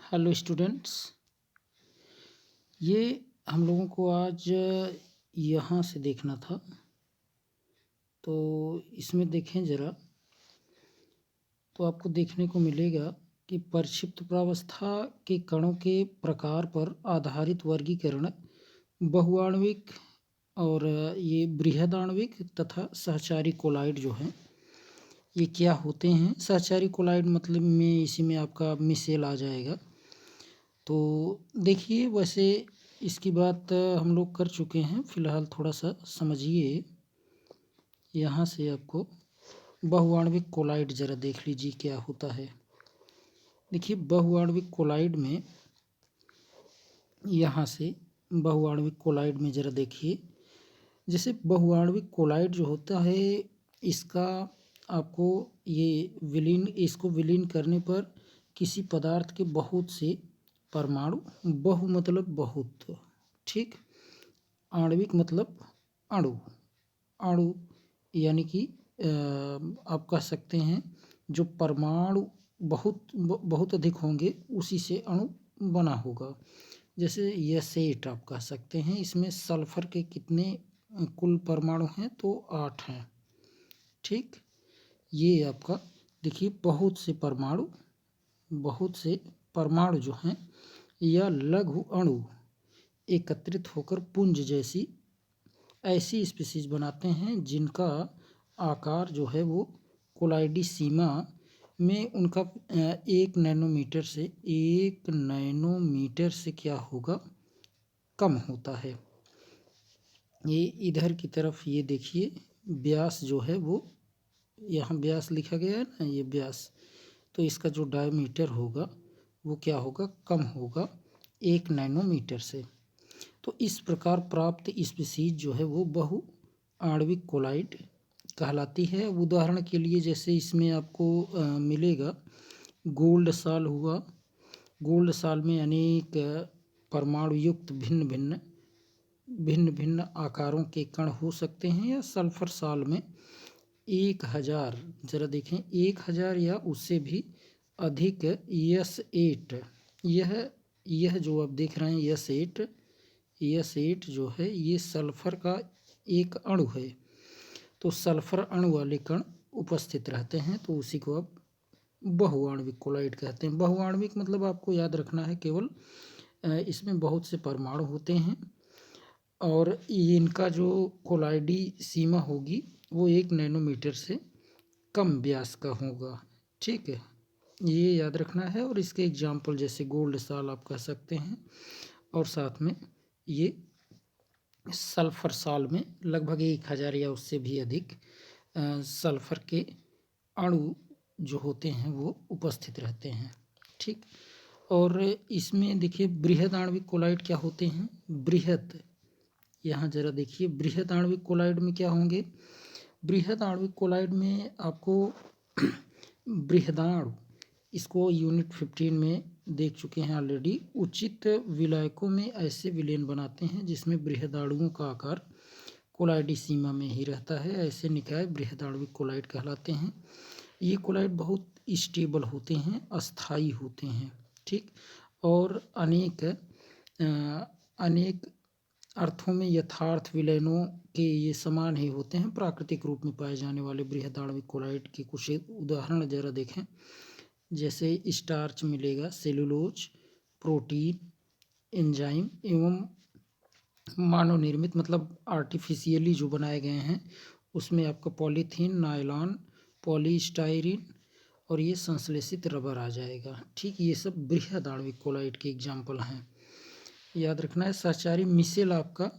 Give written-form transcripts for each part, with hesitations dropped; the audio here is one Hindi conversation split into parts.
हेलो स्टूडेंट्स, ये हम लोगों को आज यहाँ से देखना था। तो इसमें देखें ज़रा, तो आपको देखने को मिलेगा कि प्रक्षिप्त प्रावस्था के कणों के प्रकार पर आधारित वर्गीकरण बहुआण्विक और ये बृहदाण्विक तथा सहचारी कोलाइड जो हैं ये क्या होते हैं। सहचारी कोलाइड मतलब में इसी में आपका मिसेल आ जाएगा। तो देखिए, वैसे इसकी बात हम लोग कर चुके हैं, फिलहाल थोड़ा सा समझिए। यहाँ से आपको बहुआण्विक कोलाइड ज़रा देख लीजिए क्या होता है। देखिए, बहुआण्विक कोलाइड में यहाँ से बहुआण्विक कोलाइड में ज़रा देखिए, जैसे बहुआण्विक कोलाइड जो होता है इसका आपको इसको विलीन करने पर किसी पदार्थ के बहुत से परमाणु, बहु मतलब बहुत, ठीक, आणविक मतलब अणु, अणु यानी कि आप कह सकते हैं जो परमाणु बहुत अधिक होंगे उसी से अणु बना होगा। जैसे यह आप कह सकते हैं, इसमें सल्फर के कितने कुल परमाणु हैं तो 8 हैं, ठीक। ये आपका देखिए बहुत से परमाणु जो हैं या लघु अणु एकत्रित होकर पुंज जैसी ऐसी स्पीशीज बनाते हैं जिनका आकार जो है वो कोलाइडी सीमा में उनका 1 नैनोमीटर से क्या होगा, कम होता है। ये इधर की तरफ ये देखिए, व्यास जो है वो यहाँ व्यास लिखा गया है ना, ये व्यास, तो इसका जो डायमीटर होगा वो क्या होगा, कम होगा 1 नैनोमीटर से। तो इस प्रकार प्राप्त स्पीशीज जो है वो बहु आणविक कोलाइड कहलाती है। उदाहरण के लिए जैसे इसमें आपको मिलेगा गोल्ड साल हुआ। गोल्ड साल में अनेक परमाणु युक्त भिन्न भिन्न आकारों के कण हो सकते हैं। या सल्फर साल में 1000, जरा देखें 1000 या उससे भी अधिक S8, यह जो आप देख रहे हैं S8 जो है ये सल्फर का एक अणु है। तो सल्फर अणु वाले कण उपस्थित रहते हैं, तो उसी को आप बहुआण्विक कोलाइड कहते हैं। बहुआण्विक मतलब आपको याद रखना है केवल इसमें बहुत से परमाणु होते हैं और इनका जो कोलाइडी सीमा होगी वो 1 नैनोमीटर से कम व्यास का होगा, ठीक है, ये याद रखना है। और इसके एग्जाम्पल जैसे गोल्ड साल आप कह सकते हैं, और साथ में ये सल्फर साल में लगभग 1000 या उससे भी अधिक सल्फर के अणु जो होते हैं वो उपस्थित रहते हैं, ठीक। और इसमें देखिए बृहद आणविक कोलाइड क्या होते हैं। बृहद, यहाँ जरा देखिए, बृहद आणविक कोलाइड में क्या होंगे। बृहद आणविक कोलाइड में आपको बृहदाणु, इसको यूनिट 15 में देख चुके हैं ऑलरेडी। उचित विलायकों में ऐसे विलयन बनाते हैं जिसमें बृहदाणुओं का आकार कोलाइडी सीमा में ही रहता है। ऐसे निकाय बृहदाण्विक कोलाइड कहलाते हैं। ये कोलाइड बहुत स्टेबल होते हैं, अस्थाई होते हैं, ठीक, और अनेक अर्थों में यथार्थ विलयनों के ये समान ही होते हैं। प्राकृतिक रूप में पाए जाने वाले बृहदाण्विक कोलाइड के कुछ उदाहरण जरा देखें। जैसे स्टार्च मिलेगा, सेलुलोज, प्रोटीन, एंजाइम एवं मानव निर्मित मतलब आर्टिफिशियली जो बनाए गए हैं उसमें आपका पॉलीथीन, नायलॉन, पॉलीस्टाइरीन और ये संश्लेषित रबर आ जाएगा, ठीक। ये सब बृहद आणविक कोलाइड के एग्जाम्पल हैं, याद रखना है। सहचारी मिसेल आपका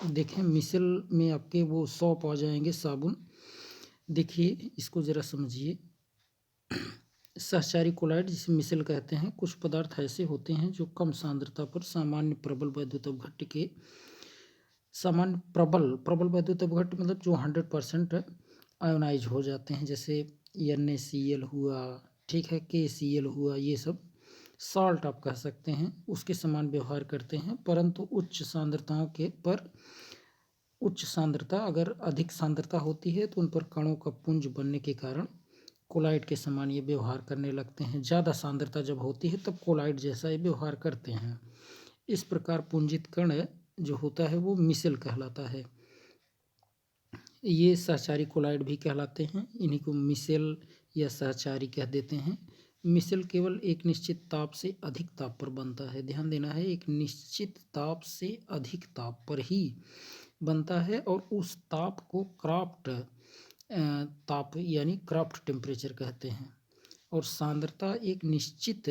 देखें, मिसेल में आपके वो सौंप आ जाएंगे, साबुन। देखिए इसको ज़रा समझिए। सहचारी कोलाइड जिसे मिसेल कहते हैं, कुछ पदार्थ ऐसे होते हैं जो कम सांद्रता पर सामान्य प्रबल वैद्युत अपघट्य के प्रबल वैद्युत अपघट्य मतलब जो 100% आयोनाइज हो जाते हैं, जैसे NaCl हुआ, ठीक है, KCl हुआ, ये सब सॉल्ट आप कह सकते हैं, उसके समान व्यवहार करते हैं। परंतु उच्च सांद्रता अगर अधिक सांद्रता होती है तो उन पर कणों का पुंज बनने के कारण कोलाइड के समान ये व्यवहार करने लगते हैं। ज़्यादा सांद्रता जब होती है तब कोलाइड जैसा ये व्यवहार करते हैं। इस प्रकार पुंजित कण जो होता है वो मिसेल कहलाता है। ये सहचारी कोलाइड भी कहलाते हैं। इन्हीं को मिसेल या सहचारी कह देते हैं। मिसेल केवल एक निश्चित ताप से अधिक ताप पर बनता है। ध्यान देना है, एक निश्चित ताप से अधिक ताप पर ही बनता है और उस ताप को क्राफ्ट ताप यानी क्राफ्ट टेम्परेचर कहते हैं। और सांद्रता एक निश्चित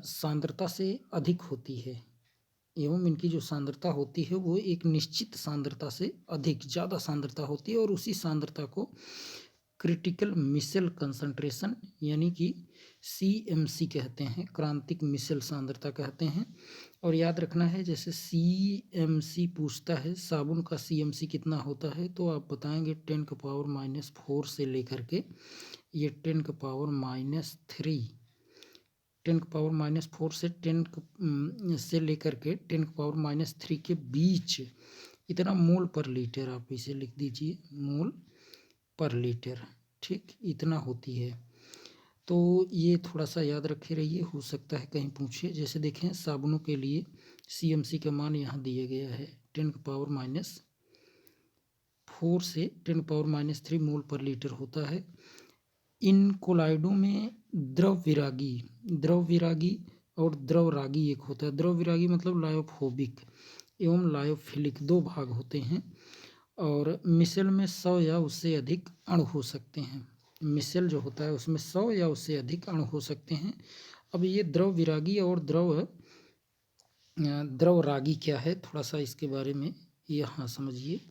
सांद्रता से अधिक होती है एवं इनकी जो सांद्रता होती है वो एक निश्चित सांद्रता से अधिक ज़्यादा सांद्रता होती है और उसी सांद्रता को क्रिटिकल मिसेल कंसंट्रेशन यानी कि CMC कहते हैं, क्रांतिक मिसेल सांद्रता कहते हैं। और याद रखना है, जैसे CMC पूछता है साबुन का CMC कितना होता है तो आप बताएंगे 10⁻⁻4 से लेकर के ये 10⁻⁻3 10⁻⁻4 से 10 से लेकर के 10⁻⁻3 के बीच इतना मोल पर लीटर, आप इसे लिख दीजिए मोल पर लीटर। ठीक, इतना होती है। तो ये थोड़ा सा याद रखे रहिए, हो सकता है कहीं पूछे। जैसे देखें साबुनों के लिए CMC का मान यहाँ दिया गया है 10⁻⁻4 से 10⁻⁻3 मोल पर लीटर होता है। इन कोलाइडों में द्रव विरागी और द्रव रागी एक होता है। द्रव विरागी मतलब लायोफोबिक एवं लायोफिलिक दो भाग होते हैं। और मिसेल में 100 या उससे अधिक अणु हो सकते हैं। मिसेल जो होता है उसमें 100 या उससे अधिक अणु हो सकते हैं। अब ये द्रव विरागी और द्रव रागी क्या है, थोड़ा सा इसके बारे में यहाँ समझिए।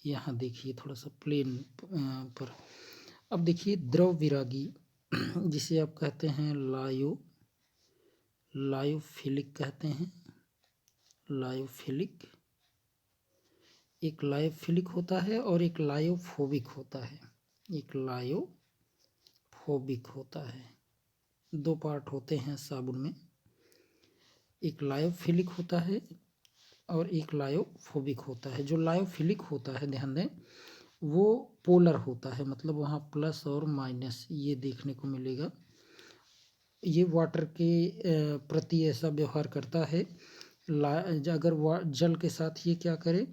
यहाँ देखिए थोड़ा सा प्लेन पर। अब देखिए द्रव विरागी जिसे आप कहते हैं लायोफिलिक कहते हैं। लायोफिलिक, एक लायोफिलिक होता है और एक लायोफोबिक होता है। एक लायोफोबिक होता है। दो पार्ट होते हैं साबुन में, एक लायोफिलिक होता है और एक लायोफोबिक होता है। जो लायोफिलिक होता है ध्यान दें वो पोलर होता है, मतलब वहाँ प्लस और माइनस ये देखने को मिलेगा। ये वाटर के प्रति ऐसा व्यवहार करता है। अगर जल के साथ ये क्या करे,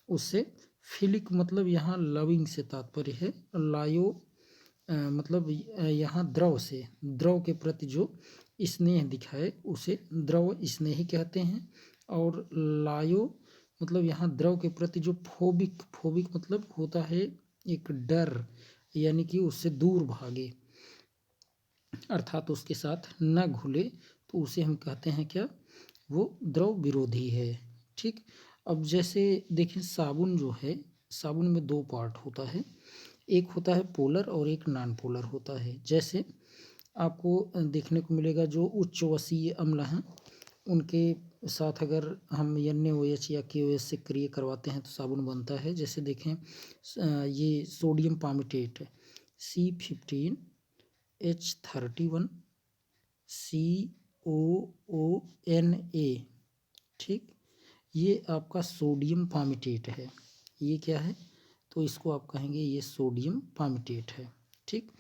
उससे फिलिक मतलब यहाँ लविंग से तात्पर्य है। लायो मतलब यहाँ द्रव के प्रति जो स्नेह दिखाए उसे द्रव स्नेही कहते हैं। और लायो मतलब यहाँ द्रव के प्रति जो फोबिक मतलब होता है एक डर, यानी कि उससे दूर भागे अर्थात उसके साथ न घुले, तो उसे हम कहते हैं क्या, वो द्रव विरोधी है। ठीक, अब जैसे देखें साबुन जो है, साबुन में दो पार्ट होता है, एक होता है पोलर और एक नॉन पोलर होता है। जैसे आपको देखने को मिलेगा जो उच्च वसीय अम्ल हैं उनके साथ अगर हम NaOH या KOH से क्रिया करवाते हैं तो साबुन बनता है। जैसे देखें ये सोडियम पामिटेट C15H31 COONA, ठीक, ये आपका सोडियम पामिटेट है। ये क्या है, तो इसको आप कहेंगे ये सोडियम पामिटेट है। ठीक,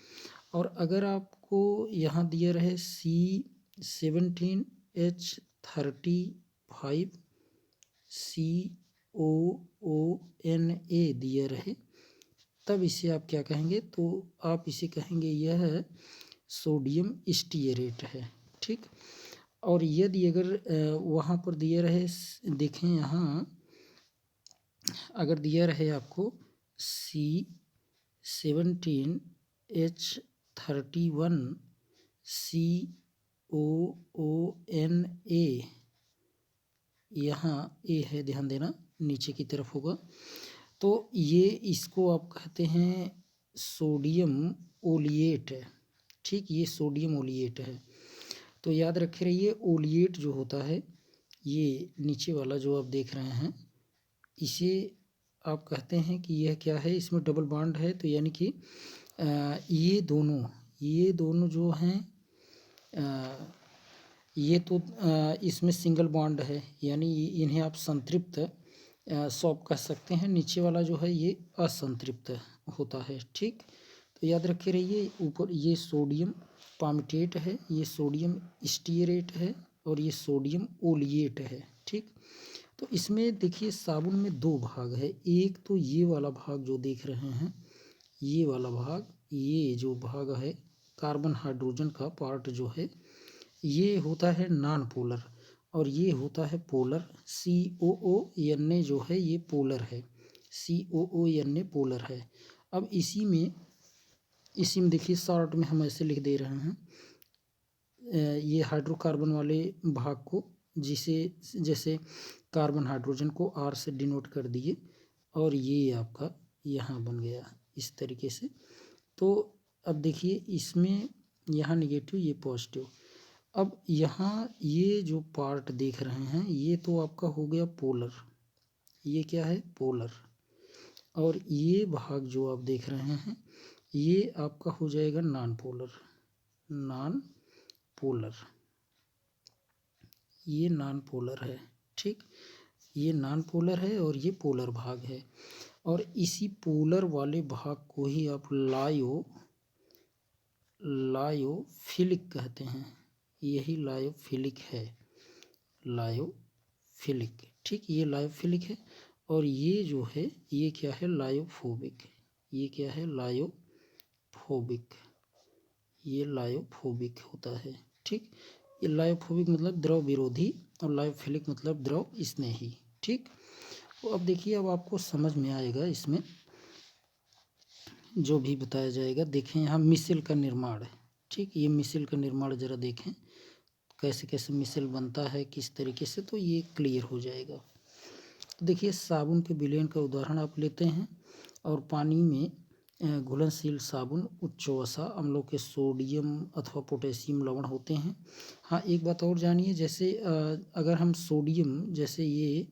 और अगर आपको यहाँ दिया रहे C17H35 COONA दिया रहे, तब इसे आप क्या कहेंगे, तो आप इसे कहेंगे यह सोडियम स्टीयरेट है। ठीक, और यदि अगर वहाँ पर दिया रहे, देखें यहाँ अगर दिया रहे आपको C17H31 COONA, यहाँ ए है, ध्यान देना नीचे की तरफ होगा, तो ये इसको आप कहते हैं सोडियम ओलिएट है। ठीक, ये सोडियम ओलिएट है। तो याद रखे रहिए ओलिएट जो होता है, ये नीचे वाला जो आप देख रहे हैं, इसे आप कहते हैं कि यह क्या है, इसमें डबल बॉन्ड है। तो यानी कि ये दोनों जो हैं ये तो इसमें सिंगल बॉन्ड है, यानी इन्हें आप संतृप्त सॉल्व कह सकते हैं। नीचे वाला जो है ये असंतृप्त होता है। ठीक, तो तो याद रखे रहिए, ऊपर ये सोडियम पामिटेट है, ये सोडियम स्टीयरेट है और ये सोडियम ओलिएट है। ठीक, तो इसमें देखिए साबुन में दो भाग है। एक तो ये वाला भाग जो देख रहे हैं, ये वाला भाग, ये जो भाग है कार्बन हाइड्रोजन का पार्ट जो है, ये होता है नॉन पोलर और ये होता है पोलर। COO जो है ये पोलर है, COO पोलर है। अब इसी में देखिए शॉर्ट में हम ऐसे लिख दे रहे हैं, ये हाइड्रोकार्बन वाले भाग को, जिसे जैसे कार्बन हाइड्रोजन को R से डिनोट कर दिए और ये आपका यहाँ बन गया इस तरीके से। तो अब देखिए इसमें यहाँ निगेटिव, ये पॉजिटिव। अब यहाँ ये जो पार्ट देख रहे हैं ये तो आपका हो गया पोलर, ये क्या है पोलर। और ये भाग जो आप देख रहे हैं ये आपका हो जाएगा नॉन पोलर, नॉन पोलर, ये नॉन पोलर है। ठीक, ये नॉन पोलर है और ये पोलर भाग है। और इसी पोलर वाले भाग को ही आप लायोफिलिक कहते हैं, यही लायोफिलिक है, लायोफिलिक। ठीक, ये लायोफिलिक है। और ये जो है ये क्या है लायोफोबिक, ये क्या है लायोफोबिक, ये लायोफोबिक होता है। ठीक, ये लायोफोबिक मतलब द्रव विरोधी और लायोफिलिक मतलब द्रव स्नेही। ठीक, तो अब देखिए, अब आपको समझ में आएगा इसमें जो भी बताया जाएगा। देखें यहाँ मिसेल का निर्माण है। ठीक, ये मिसेल का निर्माण ज़रा देखें कैसे कैसे मिसेल बनता है, किस तरीके से, तो ये क्लियर हो जाएगा। तो देखिए साबुन के विलयन का उदाहरण आप लेते हैं और पानी में घुलनशील साबुन उच्च वसा अम्लों के सोडियम अथवा पोटेशियम लवण होते हैं। हाँ, एक बात और जानिए, जैसे अगर हम सोडियम, जैसे ये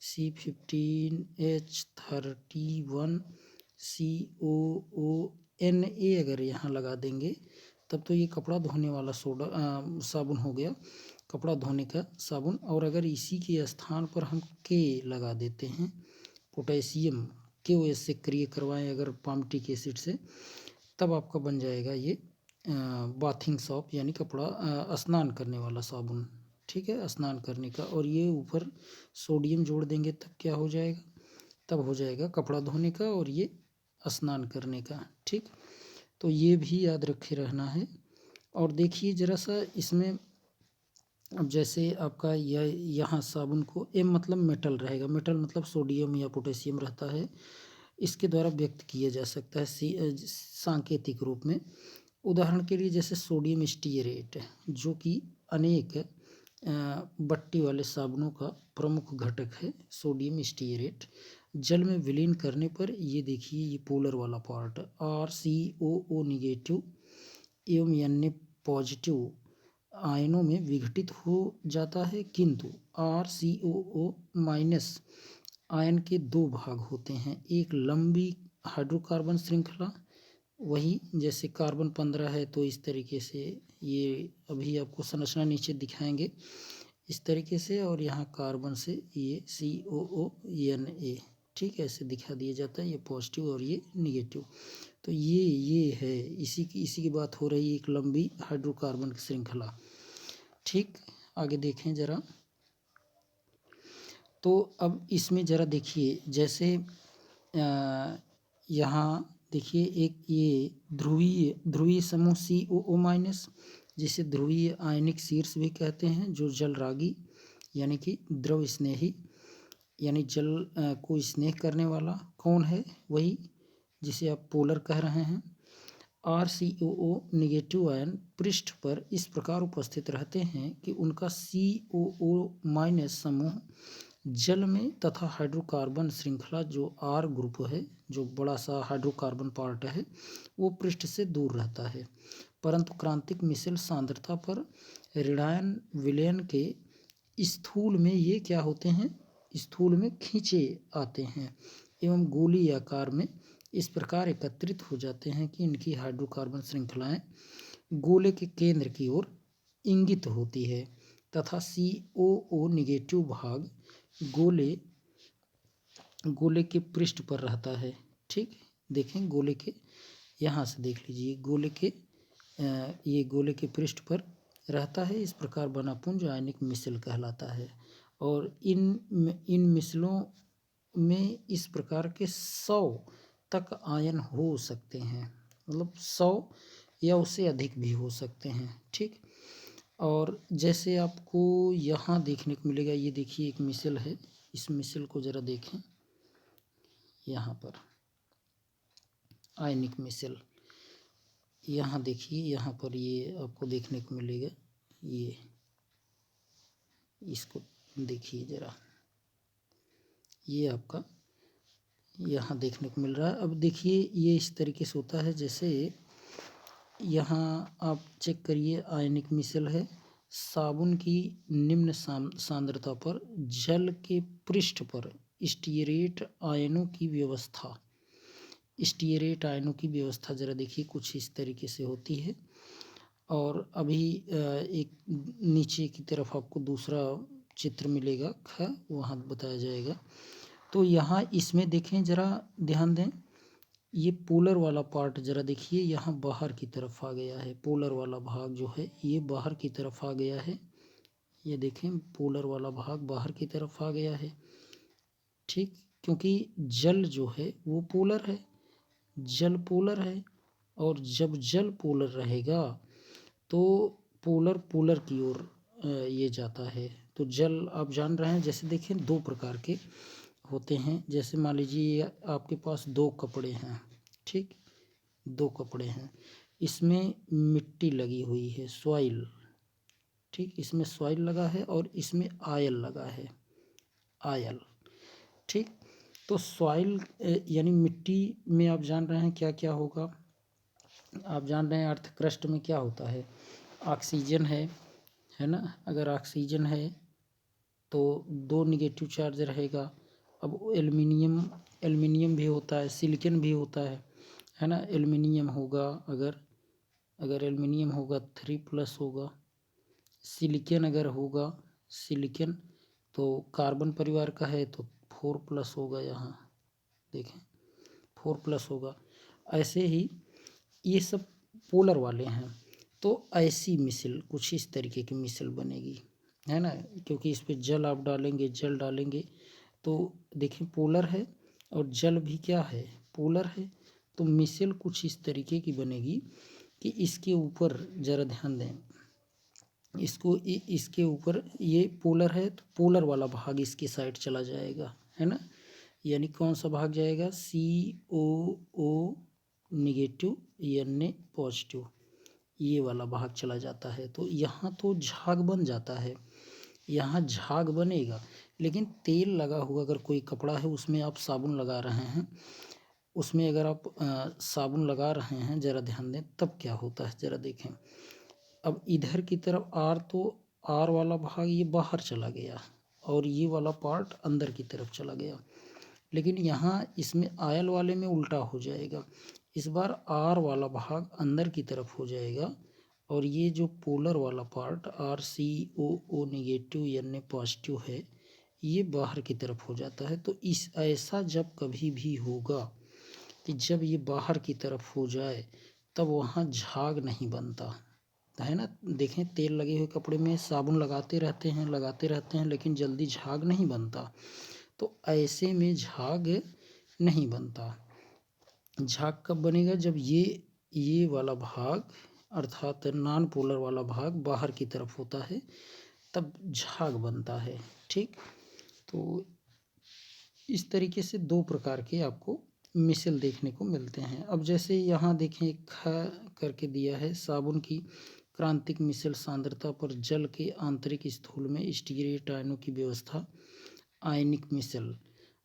C15H31COONA अगर यहाँ लगा देंगे तब तो ये कपड़ा धोने वाला साबुन हो गया, कपड़ा धोने का साबुन। और अगर इसी के स्थान पर हम के लगा देते हैं, पोटेशियम KOH से क्रिया करवाएं अगर पामटिक एसिड से, तब आपका बन जाएगा ये बाथिंग सॉप, यानी कपड़ा स्नान करने वाला साबुन। ठीक है, स्नान करने का। और ये ऊपर सोडियम जोड़ देंगे तब क्या हो जाएगा, तब हो जाएगा कपड़ा धोने का और ये स्नान करने का। ठीक, तो ये भी याद रखे रहना है। और देखिए ज़रा सा इसमें, अब जैसे आपका यहाँ साबुन को M मतलब मेटल रहेगा, मेटल मतलब सोडियम या पोटेशियम रहता है, इसके द्वारा व्यक्त किया जा सकता है सांकेतिक रूप में। उदाहरण के लिए जैसे सोडियम स्टीयरेट, जो कि अनेक बट्टी वाले साबुनों का प्रमुख घटक है, सोडियम स्टीयरेट। जल में विलीन करने पर ये देखिए ये पोलर वाला पार्ट RCOO निगेटिव एवं Na पॉजिटिव आयनों में विघटित हो जाता है, किंतु RCOO माइनस आयन के दो भाग होते हैं, एक लंबी हाइड्रोकार्बन श्रृंखला, वही जैसे कार्बन 15 है तो इस तरीके से, ये अभी आपको संरचना नीचे दिखाएंगे इस तरीके से, और यहाँ कार्बन से ये COONA। ठीक, ऐसे दिखा दिया जाता है, ये पॉजिटिव और ये निगेटिव। तो ये है, इसी की बात हो रही है, एक लंबी हाइड्रोकार्बन की श्रृंखला। ठीक, आगे देखें ज़रा। तो अब इसमें ज़रा देखिए, जैसे यहाँ देखिए एक ये ध्रुवीय समूह COO माइनस, जिसे ध्रुवीय आयनिक शीर्ष भी कहते हैं, जो जल रागी यानी कि द्रव स्नेही, यानी जल को स्नेह करने वाला कौन है, वही जिसे आप पोलर कह रहे हैं। RCOO निगेटिव आयन पृष्ठ पर इस प्रकार उपस्थित रहते हैं कि उनका COO माइनस समूह जल में तथा हाइड्रोकार्बन श्रृंखला जो R ग्रुप है, जो बड़ा सा हाइड्रोकार्बन पार्ट है, वो पृष्ठ से दूर रहता है। परंतु क्रांतिक मिसेल सांद्रता पर ऋणायन विलयन के स्थूल में ये क्या होते हैं, स्थूल में खींचे आते हैं एवं गोली आकार में इस प्रकार एकत्रित हो जाते हैं कि इनकी हाइड्रोकार्बन श्रृंखलाएं गोले के केंद्र की ओर इंगित होती है तथा COO निगेटिव भाग गोले के पृष्ठ पर रहता है। ठीक, देखें गोले के यहाँ से देख लीजिए गोले के ये गोले के पृष्ठ पर रहता है। इस प्रकार बना पुंज आयनिक मिसल कहलाता है। और इन मिसलों में इस प्रकार के 100 तक आयन हो सकते हैं, मतलब 100 या उससे अधिक भी हो सकते हैं। ठीक। और जैसे आपको यहाँ देखने को मिलेगा, ये देखिए एक मिसल है, इस मिसल को ज़रा देखें, यहाँ पर आयनिक मिसल, यहाँ देखिए, यहाँ पर ये आपको देखने को मिलेगा, ये इसको देखिए ज़रा, ये आपका यहाँ देखने को मिल रहा है। अब देखिए ये इस तरीके से होता है, जैसे यहाँ आप चेक करिए, आयनिक मिसल है, साबुन की निम्न सांद्रता पर जल के पृष्ठ पर स्टीयरेट आयनों की व्यवस्था, स्टीयरेट आयनों की व्यवस्था ज़रा देखिए कुछ इस तरीके से होती है। और अभी एक नीचे की तरफ आपको दूसरा चित्र मिलेगा, वहाँ बताया जाएगा। तो यहाँ इसमें देखें, ज़रा ध्यान दें, ये पोलर वाला पार्ट ज़रा देखिए, यहाँ बाहर की तरफ आ गया है, पोलर वाला भाग जो है ये बाहर की तरफ आ गया है। ये देखें, पोलर वाला भाग बाहर की तरफ आ गया है। ठीक, क्योंकि जल जो है वो पोलर है, जल पोलर है, और जब जल पोलर रहेगा तो पोलर पोलर की ओर ये जाता है। तो जल आप जान रहे हैं, जैसे देखें 2 प्रकार के होते हैं। जैसे मान लीजिए आपके पास 2 कपड़े हैं, ठीक, 2 कपड़े हैं, इसमें मिट्टी लगी हुई है, सॉइल, ठीक, इसमें सॉइल लगा है और इसमें आयल लगा है, आयल, ठीक। तो सॉइल यानी मिट्टी में आप जान रहे हैं क्या क्या होगा, आप जान रहे हैं अर्थ क्रस्ट में क्या होता है, ऑक्सीजन है ना। अगर ऑक्सीजन है तो 2 निगेटिव चार्ज रहेगा। अब एल्युमिनियम भी होता है, सिलिकॉन भी होता है ना। एल्युमिनियम होगा, अगर एल्युमिनियम होगा 3+ होगा, सिलिकॉन अगर होगा, सिलिकॉन तो कार्बन परिवार का है तो 4+ होगा, यहाँ देखें 4+ होगा। ऐसे ही ये सब पोलर वाले हैं। तो ऐसी मिसल कुछ इस तरीके की मिसल बनेगी, है ना, क्योंकि इस पे जल आप डालेंगे, जल डालेंगे तो देखें पोलर है और जल भी क्या है, पोलर है। तो मिसल कुछ इस तरीके की बनेगी कि इसके ऊपर ज़रा ध्यान दें, इसके ऊपर ये पोलर है तो पोलर वाला भाग इसके साइड चला जाएगा, है ना। यानी कौन सा भाग जाएगा, COO निगेटिव, Na पॉजिटिव, ये वाला भाग चला जाता है। तो यहाँ तो झाग बन जाता है, यहाँ झाग बनेगा। लेकिन तेल लगा हुआ अगर कोई कपड़ा है, उसमें आप साबुन लगा रहे हैं, उसमें अगर आप साबुन लगा रहे हैं, ज़रा ध्यान दें तब क्या होता है, ज़रा देखें। अब इधर की तरफ तो आर वाला भाग ये बाहर चला गया और ये वाला पार्ट अंदर की तरफ चला गया। लेकिन यहाँ इसमें आयल वाले में उल्टा हो जाएगा, इस बार आर वाला भाग अंदर की तरफ हो जाएगा और ये जो पोलर वाला part RCOO negative Na positive है, ये बाहर की तरफ हो जाता है। तो इस ऐसा जब कभी भी होगा कि जब ये बाहर की तरफ हो जाए तब वहाँ झाग नहीं बनता, है ना। देखें, तेल लगे हुए कपड़े में साबुन लगाते रहते हैं लेकिन जल्दी झाग नहीं बनता। तो ऐसे में झाग नहीं बनता। झाग कब बनेगा, जब ये वाला भाग अर्थात नॉन पोलर वाला भाग बाहर की तरफ होता है, तब झाग बनता है, ठीक। तो इस तरीके से 2 प्रकार के आपको मिसल देखने को मिलते हैं। अब जैसे यहाँ देखें, ख करके दिया है, साबुन की क्रांतिक मिसल सांद्रता पर जल के आंतरिक स्थूल में स्टीयरेट आयनों की व्यवस्था, आयनिक मिसल।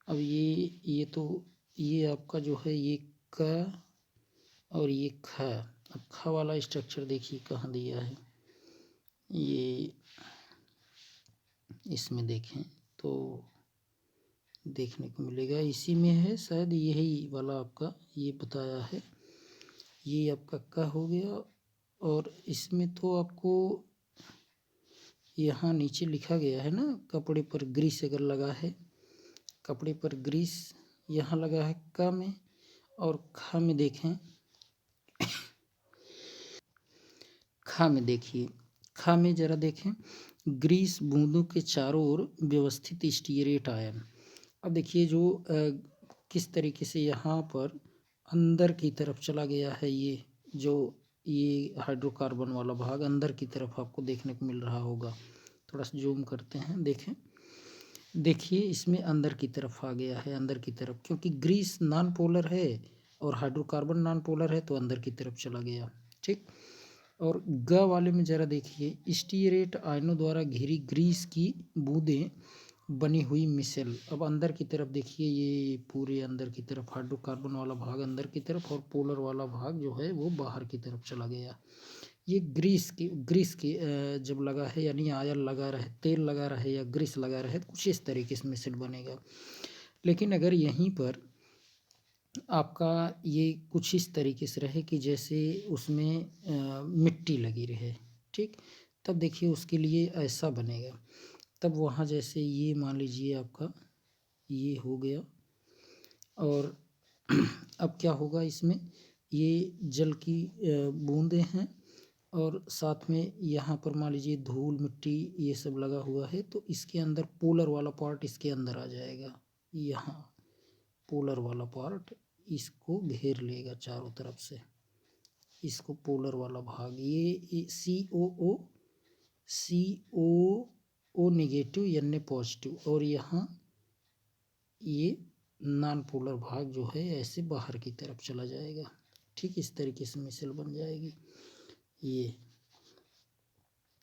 अब ये तो ये आपका जो है ये क और ये ख। अब ख वाला स्ट्रक्चर देखिए कहाँ दिया है, ये इसमें देखें तो देखने को मिलेगा, इसी में है शायद, यही वाला आपका ये बताया है, ये आपका क हो गया। और इसमें तो आपको यहाँ नीचे लिखा गया है ना, कपड़े पर ग्रीस अगर लगा है, कपड़े पर ग्रीस यहाँ लगा है क में, और ख में देखें खा में देखिए, खा में जरा देखें, ग्रीस बूंदों के चारों ओर व्यवस्थित स्टीयरेट आयन। अब देखिए जो किस तरीके से यहाँ पर अंदर की तरफ चला गया है, ये हाइड्रोकार्बन वाला भाग अंदर की तरफ आपको देखने को मिल रहा होगा। थोड़ा सा जूम करते हैं, देखें, देखिए इसमें अंदर की तरफ आ गया है, अंदर की तरफ, क्योंकि ग्रीस नॉन पोलर है और हाइड्रोकार्बन नॉन पोलर है तो अंदर की तरफ चला गया। ठीक, और ग वाले में जरा देखिए, स्टीयरेट आयनों द्वारा घिरी ग्रीस की बूंदें बनी हुई मिसेल। अब अंदर की तरफ देखिए, ये पूरे अंदर की तरफ हाइड्रोकार्बन वाला भाग अंदर की तरफ और पोलर वाला भाग जो है वो बाहर की तरफ चला गया। ये ग्रीस की जब लगा है, यानी आयल लगा रहे, तेल लगा रहे या ग्रीस लगा रहे, तो कुछ इस तरीके से मिसेल बनेगा। लेकिन अगर यहीं पर आपका ये कुछ इस तरीके से रहे कि जैसे उसमें मिट्टी लगी रहे, ठीक, तब देखिए उसके लिए ऐसा बनेगा। तब वहाँ जैसे ये मान लीजिए आपका ये हो गया, और अब क्या होगा इसमें, ये जल की बूंदें हैं और साथ में यहाँ पर मान लीजिए धूल मिट्टी ये सब लगा हुआ है, तो इसके अंदर पोलर वाला पार्ट इसके अंदर आ जाएगा। यहाँ पोलर वाला पार्ट इसको घेर लेगा चारों तरफ से, इसको पोलर वाला भाग, ये CO नेगेटिव यानी पॉजिटिव, और यहाँ ये नॉन पोलर भाग जो है ऐसे बाहर की तरफ चला जाएगा। ठीक, इस तरीके से मिसेल बन जाएगी ये।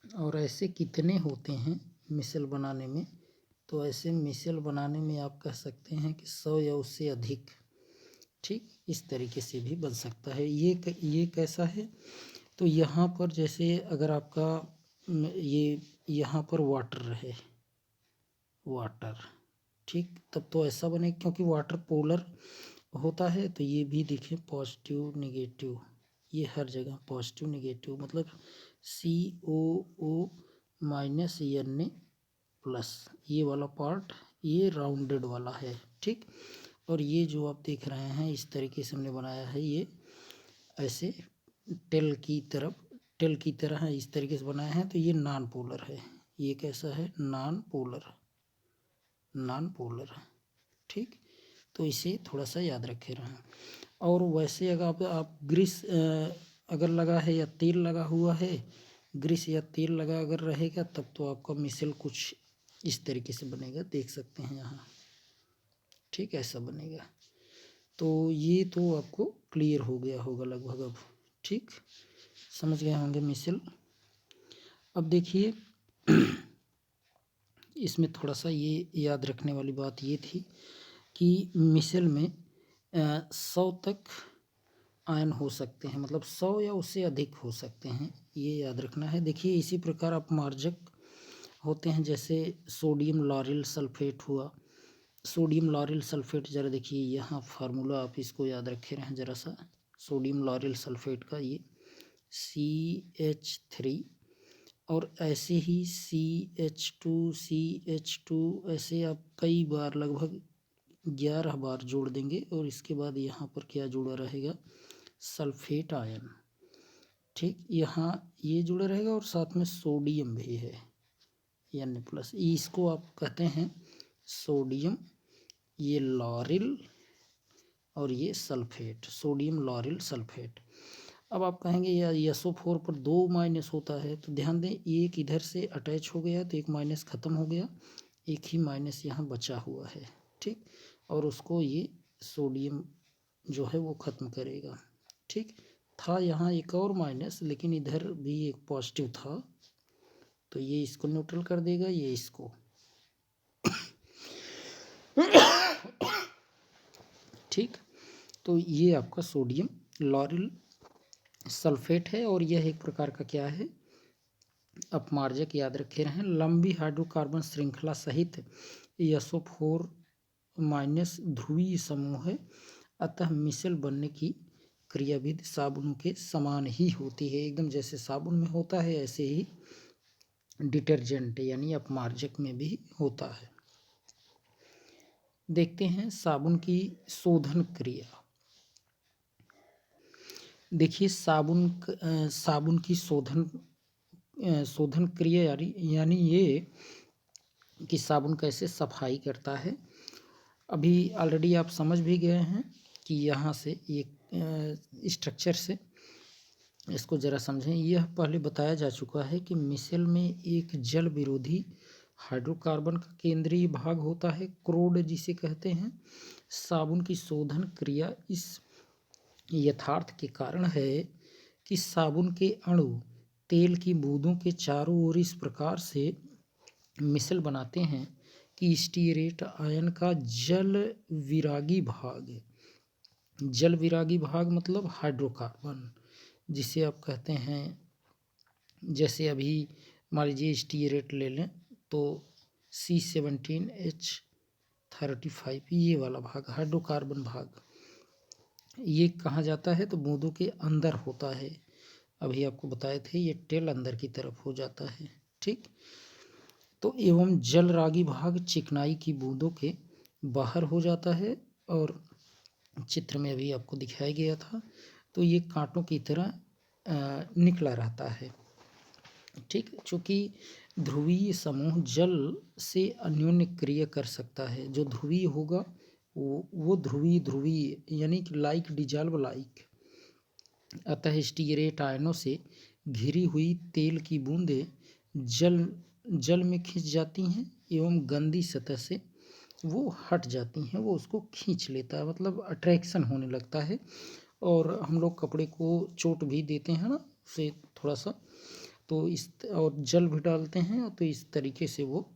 और ऐसे कितने होते हैं मिसेल बनाने में, तो ऐसे मिसेल बनाने में आप कह सकते हैं कि 100 या उससे अधिक। ठीक, इस तरीके से भी बन सकता है। ये कैसा है, तो यहाँ पर जैसे अगर आपका ये यहाँ पर वाटर रहे, वाटर, ठीक, तब तो ऐसा बने, क्योंकि वाटर पोलर होता है, तो ये भी देखें पॉजिटिव नेगेटिव, ये हर जगह पॉजिटिव नेगेटिव, मतलब CO माइनस Na प्लस, ये वाला पार्ट ये राउंडेड वाला है। ठीक, और ये जो आप देख रहे हैं इस तरीके से हमने बनाया है, ये ऐसे टेल की तरह इस तरीके से बनाया है, तो ये नॉन पोलर है। ये कैसा है, नॉन पोलर। ठीक, तो इसे थोड़ा सा याद रखे रहें। और वैसे अगर आप ग्रीस अगर लगा है या तेल लगा हुआ है, ग्रीस या तेल लगा अगर रहेगा, तब तो आपका मिसेल कुछ इस तरीके से बनेगा, देख सकते हैं यहाँ। ठीक, ऐसा बनेगा। तो ये तो आपको क्लियर हो गया होगा लगभग अब। ठीक, समझ गए होंगे मिसेल। अब देखिए इसमें थोड़ा सा ये याद रखने वाली बात ये थी कि मिसेल में 100 तक आयन हो सकते हैं, मतलब 100 या उससे अधिक हो सकते हैं, ये याद रखना है। देखिए इसी प्रकार अपमार्जक होते हैं, जैसे सोडियम लॉरेल सल्फेट हुआ। सोडियम लॉरेल सल्फेट जरा देखिए यहाँ फार्मूला आप इसको याद रखे रहें जरा सा, सोडियम लॉरेल सल्फेट का ये CH3, और ऐसे ही CH2 ऐसे आप कई बार लगभग 11 बार जोड़ देंगे, और इसके बाद यहाँ पर क्या जुड़ा रहेगा, सल्फेट आयन। ठीक, यहाँ ये जुड़ा रहेगा और साथ में सोडियम भी है Na+, इसको आप कहते हैं सोडियम, ये लॉरेल और ये सल्फेट, सोडियम लॉरेल सल्फेट। अब आप कहेंगे यार SO4 पर 2 माइनस होता है, तो ध्यान दें एक इधर से अटैच हो गया तो एक माइनस ख़त्म हो गया, एक ही माइनस यहाँ बचा हुआ है। ठीक, और उसको ये सोडियम जो है वो ख़त्म करेगा। ठीक, था यहाँ एक और माइनस, लेकिन इधर भी एक पॉजिटिव था, तो ये इसको न्यूट्रल कर देगा, ये इसको। ठीक, तो ये आपका सोडियम लॉरेल सल्फेट है, और यह एक प्रकार का क्या है, अपमार्जक, याद रखे रहें। लंबी हाइड्रोकार्बन श्रृंखला सहित SO4 माइनस ध्रुवीय समूह है, अतः मिसेल बनने की क्रियाविधि साबुनों के समान ही होती है, एकदम जैसे साबुन में होता है ऐसे ही डिटर्जेंट यानी अपमार्जक में भी होता है। देखते हैं साबुन की शोधन क्रिया। देखिए साबुन की शोधन क्रिया यानी ये कि साबुन कैसे सफाई करता है। अभी ऑलरेडी आप समझ भी गए हैं कि यहाँ से ये स्ट्रक्चर से इसको ज़रा समझें। यह पहले बताया जा चुका है कि मिसेल में एक जल विरोधी हाइड्रोकार्बन का केंद्रीय भाग होता है, क्रोड जिसे कहते हैं। साबुन की शोधन क्रिया इस यथार्थ के कारण है कि साबुन के अणु तेल की बूंदों के चारों ओर इस प्रकार से मिसल बनाते हैं कि स्टीयरेट आयन का जल विरागी भाग मतलब हाइड्रोकार्बन जिसे आप कहते हैं। जैसे अभी मान लीजिए स्टीयरेट ले लें तो C17H35 ये वाला भाग हाइड्रोकार्बन भाग ये कहाँ जाता है तो बूंदों के अंदर होता है। अभी आपको बताए थे ये टेल अंदर की तरफ हो जाता है। ठीक, तो एवं जल रागी भाग चिकनाई की बूंदों के बाहर हो जाता है और चित्र में अभी आपको दिखाया गया था। तो ये कांटों की तरह निकला रहता है। ठीक, चूँकि ध्रुवीय समूह जल से अन्योन्य क्रिया कर सकता है। जो ध्रुवीय होगा वो ध्रुवीय यानी कि लाइक डिजॉल्व लाइक। अतः स्टीयरेट आयनों से घिरी हुई तेल की बूंदें जल में खिंच जाती हैं एवं गंदी सतह से वो हट जाती हैं। वो उसको खींच लेता है, मतलब अट्रैक्शन होने लगता है। और हम लोग कपड़े को चोट भी देते हैं ना उसे थोड़ा सा, तो इस और जल भी डालते हैं तो इस तरीके से वो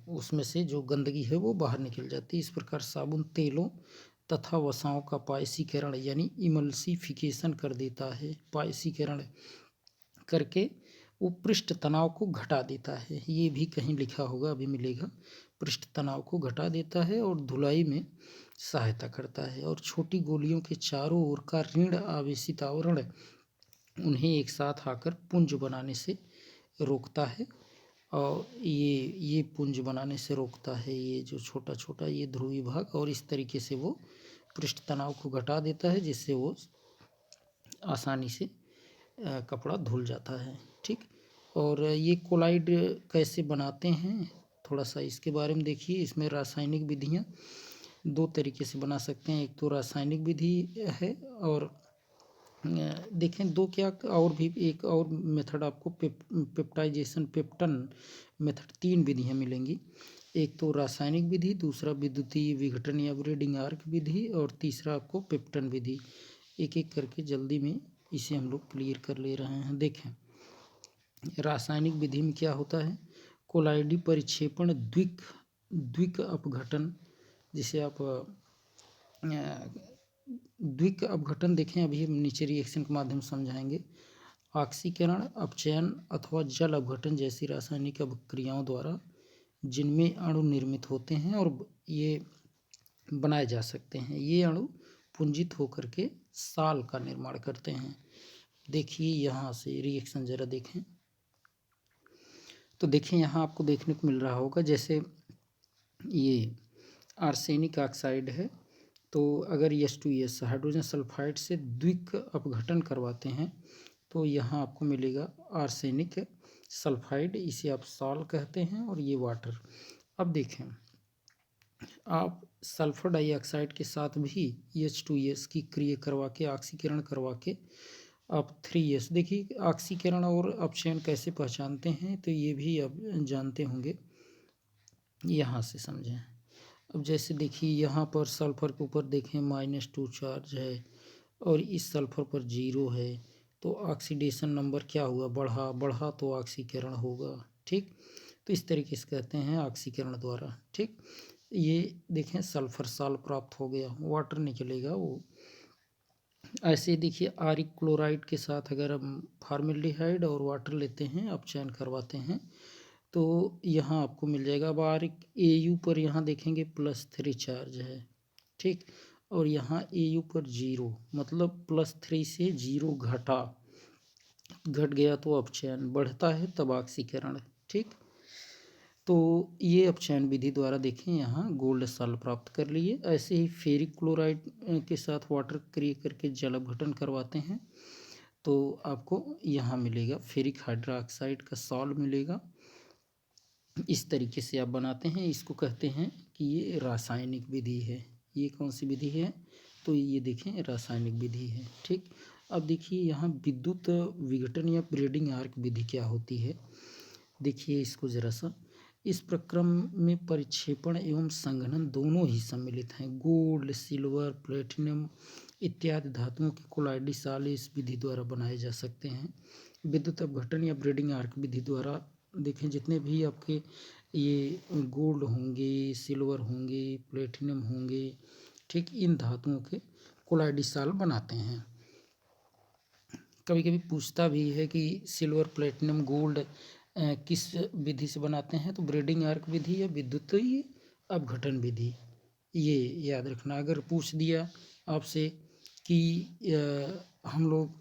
उसमें से जो गंदगी है वो बाहर निकल जाती है। इस प्रकार साबुन तेलों तथा वसाओं का पायसीकरण यानी इमल्सिफिकेशन कर देता है। पायसीकरण करके वो पृष्ठ तनाव को घटा देता है। ये भी कहीं लिखा होगा, अभी मिलेगा। पृष्ठ तनाव को घटा देता है और धुलाई में सहायता करता है। और छोटी गोलियों के चारों ओर का ऋण आवेशित आवरण उन्हें एक साथ आकर पुंज बनाने से रोकता है। और ये पुंज बनाने से रोकता है ये जो छोटा छोटा ये ध्रुवीय भाग। और इस तरीके से वो पृष्ठ तनाव को घटा देता है जिससे वो आसानी से कपड़ा धुल जाता है। ठीक, और ये कोलाइड कैसे बनाते हैं थोड़ा सा इसके बारे में देखिए। इसमें रासायनिक विधियाँ दो तरीके से बना सकते हैं। एक तो रासायनिक विधि है और देखें दो क्या और भी एक और मेथड आपको पेप्टाइजेशन पेप्टन मेथड, तीन विधियाँ मिलेंगी। एक तो रासायनिक विधि, दूसरा विद्युतीय विघटन या ब्रीडिंग आर्क विधि और तीसरा आपको पेप्टन विधि। एक एक करके जल्दी में इसे हम लोग क्लियर कर ले रहे हैं। देखें रासायनिक विधि में क्या होता है, कोलाइडी परिक्षेपण द्विक अपघटन, जिसे आप द्विक अपघटन देखें अभी हम नीचे रिएक्शन के माध्यम से समझाएंगे। ऑक्सीकरण अपचयन अथवा जल अपघटन जैसी रासायनिक अभिक्रियाओं द्वारा जिनमें अणु निर्मित होते हैं और ये बनाए जा सकते हैं। ये अणु पुंजित होकर के साल का निर्माण करते हैं। देखिए यहाँ से रिएक्शन ज़रा देखें तो देखें यहाँ आपको देखने को मिल रहा होगा जैसे ये आर्सेनिक ऑक्साइड है तो अगर H2S हाइड्रोजन सल्फाइड से द्विक अपघटन करवाते हैं तो यहाँ आपको मिलेगा आर्सेनिक सल्फाइड, इसे आप साल कहते हैं और ये वाटर। अब देखें आप सल्फर डाइऑक्साइड के साथ भी H2S की क्रिया करवा के ऑक्सीकरण करवा के आप 3S देखिए ऑक्सीकरण और अपचयन कैसे पहचानते हैं तो ये भी आप जानते होंगे, यहाँ से समझें। अब जैसे देखिए यहाँ पर सल्फ़र के ऊपर देखें -2 चार्ज है और इस सल्फ़र पर 0 है तो ऑक्सीडेशन नंबर क्या हुआ, बढ़ा तो ऑक्सीकरण होगा। ठीक, तो इस तरीके से कहते हैं ऑक्सीकरण द्वारा। ठीक, ये देखें सल्फ़र साल प्राप्त हो गया, वाटर निकलेगा वो। ऐसे देखिए आरिक क्लोराइड के साथ अगर हम फॉर्मेल्डिहाइड और वाटर लेते हैं अपचयन करवाते हैं तो यहाँ आपको मिल जाएगा। अब आरिक AU पर यहाँ देखेंगे +3 चार्ज है। ठीक, और यहाँ AU पर 0 मतलब +3 से 0 घट गया तो अपचयन, बढ़ता है तब ऑक्सीकरण। ठीक, तो ये अपचयन विधि द्वारा देखें यहाँ गोल्ड साल प्राप्त कर लिए। ऐसे ही फेरिक क्लोराइड के साथ वाटर क्रिया करके जल अपघटन करवाते हैं तो आपको यहाँ मिलेगा फेरिक हाइड्रोक्साइड का सॉल्ट मिलेगा। इस तरीके से आप बनाते हैं। इसको कहते हैं कि ये रासायनिक विधि है। ये कौन सी विधि है? तो ये देखें रासायनिक विधि है। ठीक, अब देखिए यहाँ विद्युत विघटन या ब्रेडिंग आर्क विधि क्या होती है। देखिए इसको जरा सा। इस प्रक्रम में परिक्षेपण एवं संघनन दोनों ही सम्मिलित हैं। गोल्ड, सिल्वर, प्लेटिनम इत्यादि धातुओं के कोलाइडी साल इस विधि द्वारा बनाए जा सकते हैं। विद्युत अपघटन या ब्रेडिंग आर्क विधि द्वारा देखें जितने भी आपके ये गोल्ड होंगे, सिल्वर होंगे, प्लेटिनम होंगे, ठीक, इन धातुओं के कोलाइडी साल बनाते हैं। कभी कभी पूछता भी है कि सिल्वर, प्लेटिनम, गोल्ड किस विधि से बनाते हैं, तो ब्रेडिंग आर्क विधि या विद्युत अपघटन विधि, ये याद रखना। अगर पूछ दिया आपसे कि हम लोग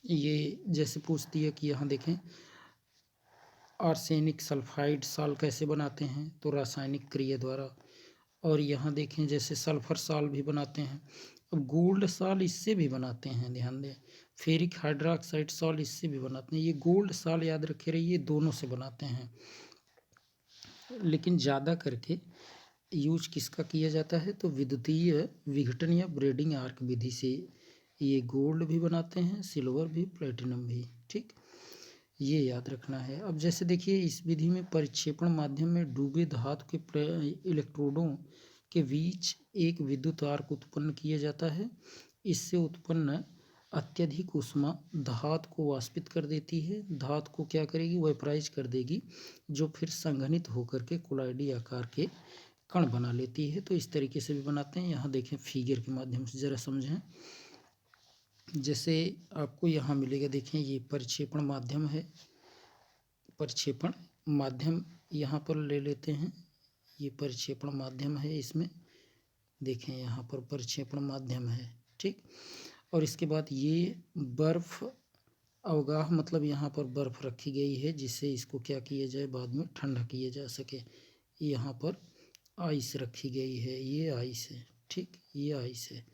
ये जैसे पूछ दिया कि यहाँ देखें आर्सेनिक सल्फाइड साल कैसे बनाते हैं, तो रासायनिक क्रिया द्वारा। और यहाँ देखें जैसे सल्फर साल भी बनाते हैं। अब गोल्ड साल इससे भी बनाते हैं, ध्यान दें। फेरिक हाइड्रोक्साइड साल इससे भी बनाते हैं। ये गोल्ड साल याद रखे रहिए, दोनों से बनाते हैं। लेकिन ज़्यादा करके यूज किसका किया जाता है, तो विद्युतीय विघटन या ब्रेडिंग आर्क विधि से ये गोल्ड भी बनाते हैं, सिल्वर भी, प्लेटिनम भी। ठीक, ये याद रखना है। अब जैसे देखिए इस विधि में परिक्षेपण माध्यम में डूबे धातु के इलेक्ट्रोडों के बीच एक विद्युत आर्क उत्पन्न किया जाता है। इससे उत्पन्न अत्यधिक ऊष्मा धातु को वाष्पित कर देती है। धातु को क्या करेगी, वेपराइज कर देगी, जो फिर संघनित होकर के कोलाइडी आकार के कण बना लेती है। तो इस तरीके से भी बनाते हैं। यहाँ देखें फिगर के माध्यम से ज़रा समझें। जैसे आपको यहाँ मिलेगा, देखें ये परिक्षेपण माध्यम है। परिक्षेपण माध्यम यहाँ पर ले लेते हैं। ये परिक्षेपण माध्यम है, इसमें देखें यहाँ पर परिक्षेपण माध्यम है। ठीक, और इसके बाद ये बर्फ अवगाह, मतलब यहाँ पर बर्फ रखी गई है जिससे इसको क्या किया जाए, बाद में ठंडा किया जा सके। यहाँ पर आइस रखी गई है, ये आइस है। ठीक, ये आइस है।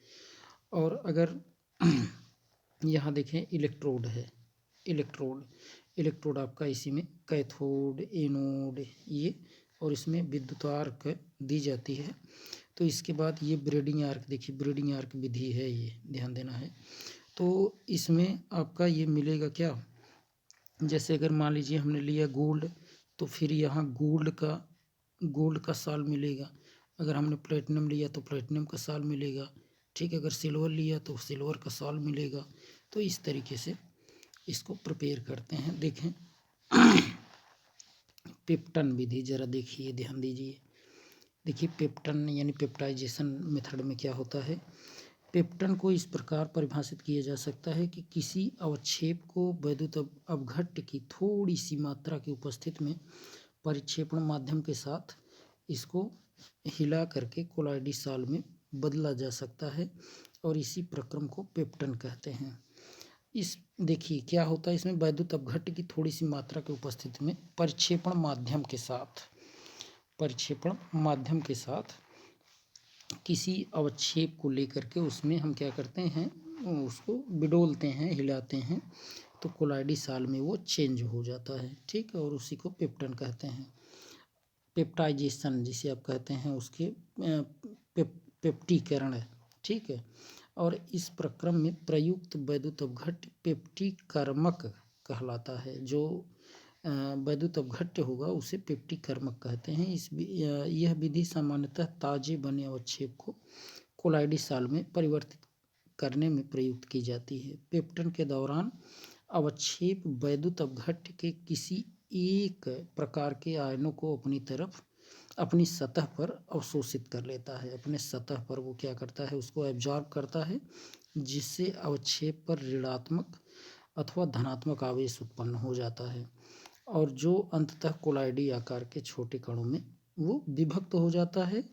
और अगर यहाँ देखें इलेक्ट्रोड है, इलेक्ट्रोड आपका इसी में कैथोड, एनोड ये, और इसमें विद्युत आर्क दी जाती है। तो इसके बाद ये ब्रेडिंग आर्क, देखिए ब्रेडिंग आर्क विधि है, ये ध्यान देना है। तो इसमें आपका ये मिलेगा क्या, जैसे अगर मान लीजिए हमने लिया गोल्ड, तो फिर यहाँ गोल्ड का साल मिलेगा। अगर हमने प्लेटिनम लिया तो प्लेटिनम का साल मिलेगा। ठीक, अगर सिल्वर लिया तो सिल्वर का साल मिलेगा। तो इस तरीके से इसको प्रिपेयर करते हैं। देखें पेप्टन विधि जरा देखिए, ध्यान दीजिए। देखिए पेप्टन यानी पेप्टाइजेशन मेथड में क्या होता है। पेप्टन को इस प्रकार परिभाषित किया जा सकता है कि किसी अवक्षेप को वैद्युत अपघट्य की थोड़ी सी मात्रा की उपस्थिति में परिक्षेपण माध्यम के साथ इसको हिला करके कोलाइडी साल में बदला जा सकता है, और इसी प्रक्रम को पेप्टन कहते हैं। इस देखिए क्या होता है, इसमें वैद्युत अपघट्य की थोड़ी सी मात्रा की उपस्थिति में परिक्षेपण माध्यम के साथ किसी अवक्षेप को लेकर के उसमें हम क्या करते हैं, उसको बिडोलते हैं, हिलाते हैं, तो कोलाइडी साल में वो चेंज हो जाता है। ठीक, और उसी को पेप्टन कहते हैं। पेप्टाइजेशन जिसे आप कहते हैं, उसके पेप्टीकरण। ठीक है, और इस प्रक्रम में प्रयुक्त वैद्युत अपघट्य पेप्टीकर्मक कहलाता है। जो वैद्युत अपघट्य होगा उसे पेप्टीकर्मक कहते हैं। यह विधि सामान्यतः ताजे बने अवक्षेप को कोलाइडी साल में परिवर्तित करने में प्रयुक्त की जाती है। पेप्टन के दौरान अवक्षेप वैद्युत अपघट्य के किसी एक प्रकार के आयनों को अपनी सतह पर अवशोषित कर लेता है। अपने सतह पर वो क्या करता है, उसको एब्जॉर्ब करता है, जिससे अवक्षेप पर ऋणात्मक अथवा धनात्मक आवेश उत्पन्न हो जाता है, और जो अंततः कोलाइडी आकार के छोटे कणों में वो विभक्त हो जाता है।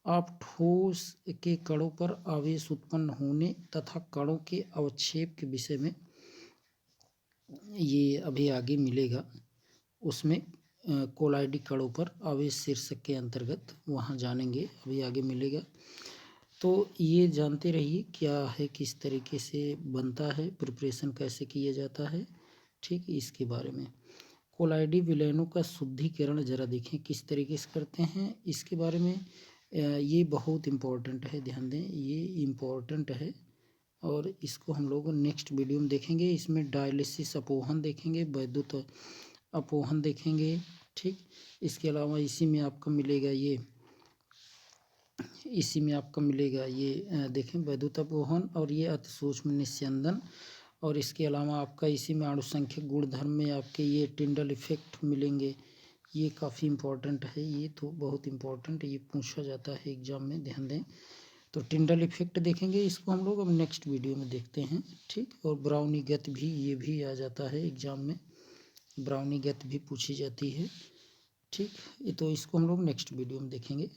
आप ठोस के कणों पर आवेश उत्पन्न होने तथा कणों के अवक्षेप के विषय में ये अभी आगे मिलेगा, उसमें कोलाइडी कणों पर आवेश शीर्षक के अंतर्गत वहाँ जानेंगे, अभी आगे मिलेगा। तो ये जानते रहिए क्या है, किस तरीके से बनता है, प्रिपरेशन कैसे किया जाता है, ठीक इसके बारे में। कोलाइडी विलयनों का शुद्धिकरण ज़रा देखें किस तरीके से करते हैं, इसके बारे में ये बहुत इम्पोर्टेंट है, ध्यान दें ये इम्पोर्टेंट है और इसको हम लोग नेक्स्ट वीडियो में देखेंगे। इसमें डायलिसिस अपोहन देखेंगे, वैद्युत अपोहन देखेंगे, ठीक। इसके अलावा इसी में आपको मिलेगा ये देखें वैद्युत अपोहन और ये अति सूक्ष्म निस्यंदन। और इसके अलावा आपका इसी में अणुसंख्यक गुणधर्म में आपके ये टिंडल इफेक्ट मिलेंगे। ये काफ़ी इम्पोर्टेंट है, ये तो बहुत इम्पोर्टेंट, ये पूछा जाता है एग्जाम में, ध्यान दें। तो टिंडल इफेक्ट देखेंगे, इसको हम लोग अब नेक्स्ट वीडियो में देखते हैं, ठीक। और ब्राउनी गति भी, ये भी आ जाता है एग्जाम में, ब्राउनी गति भी पूछी जाती है, ठीक। ये तो इसको हम लोग नेक्स्ट वीडियो में देखेंगे।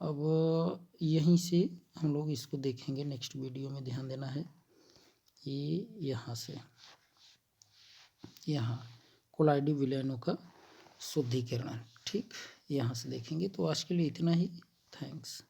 अब यहीं से हम लोग इसको देखेंगे नेक्स्ट वीडियो में, ध्यान देना है। ये यहाँ से यहाँ कोलाइडी विलयनों का शुद्धिकरण, ठीक, यहाँ से देखेंगे। तो आज के लिए इतना ही, थैंक्स।